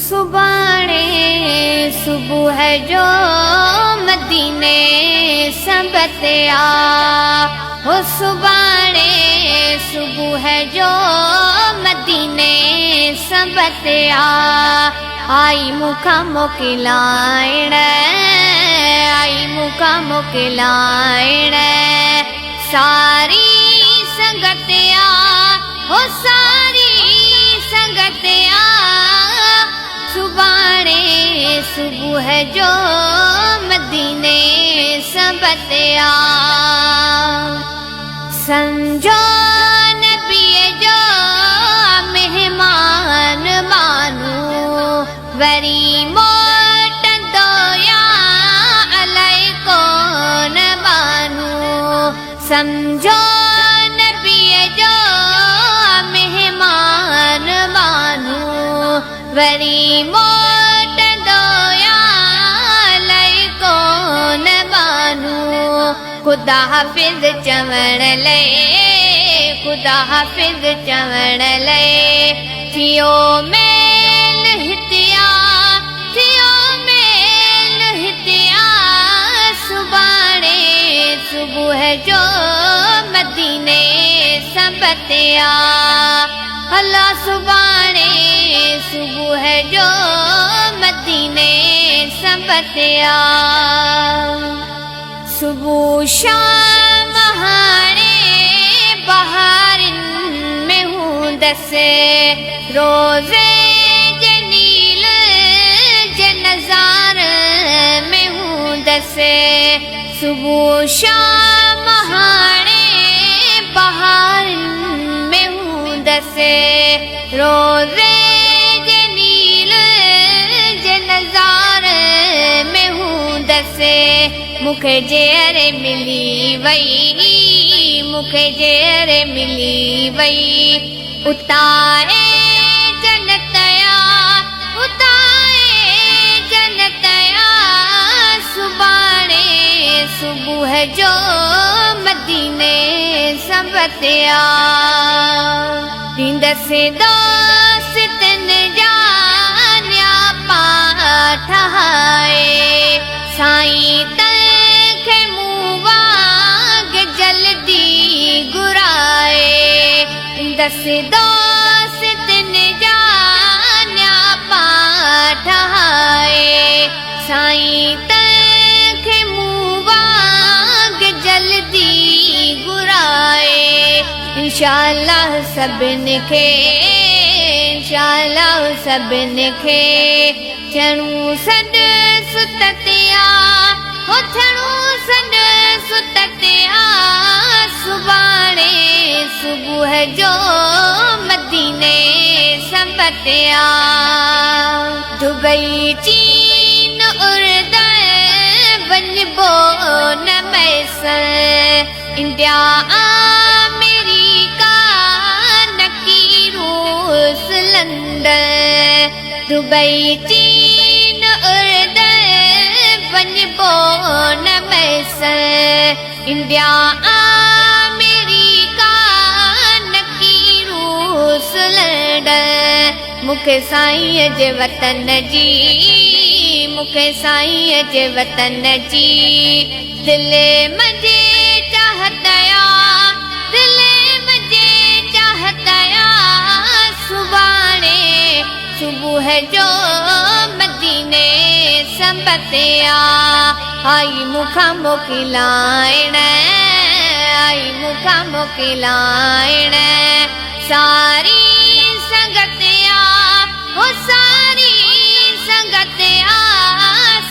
सुबाणे सुबुह जो मदीने संबत आ हो सुबाणे सुबुह जो मदीने संबत आ आई मुखा मोकिलाइण आई मुखा मोकिलाइण सारी संगत आ हो सारी संगत आ सुबाणे सुबुह जो मदीने संबत आ समझो नबीअ जो मेहमान मानू वरी मोटंदो या अलाए कोन बानू समझो नबीअ जो मेहमान मानू वरी मोटंदो या अलाए कोन बानू खुदा हाफिज़ चवण लए खुदा हाफिज़ चवण लए थियो मेल हितिया थियो मेल हितिया सुबाणे सुबुह जो मदीने संबत आ अल्लाह सुबाणे सुबुह जो मदीने संबत आ सुबह शाम हाणे बहारिन में हूंदसि रोज़े जे नील जे नज़ार में हूंदसि सुबह शाम हाणे बहारिन में हूंदसि रोज़े जे नील जे नज़ार में हूंदसि मुखे जेर मिली वई मुखे जेर मिली वई उताए जनतया उताए जनतया सुबाणे सुबुह जो मदीने संबत आ ॾींदसि दोस्तन जा न्यापा ठाहे साईं जल्दी घुराए दस दोस्तन जा न्यापा ठाहे साईं तंहिंखे मूं वांग जल्दी घुराए इंशाअल्लाह सभिनि खे इंशाअल्लाह सभिनि खे थियणो सॾ सुतत आ हो थियणो सॾ सुतत आ सुबाणे सुबुह जो मदीने संबत आ दुबई चीन उर्दन वञिबो न मैसर इंडिया अमेरिका नकी रूस लंडन दुबई चीन उर्दन वञिबो न मैसर इंडिया अमेरिका नकी रूस लंडन मुखे साईं जे वतन जी मुखे साईं जे वतन जी दिल मजे चाहत आ दिल मजे चाहत आ सुबाणे सुबुह जो मदीने संबत आ आई मुखा मोकिलाइण आई मुखा मोकिलाइण सारी संगत आ हो सारी संगत आ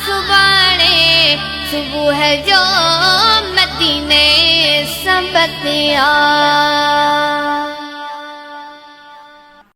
सुबाणे सुबुह जो मदीने संबत आ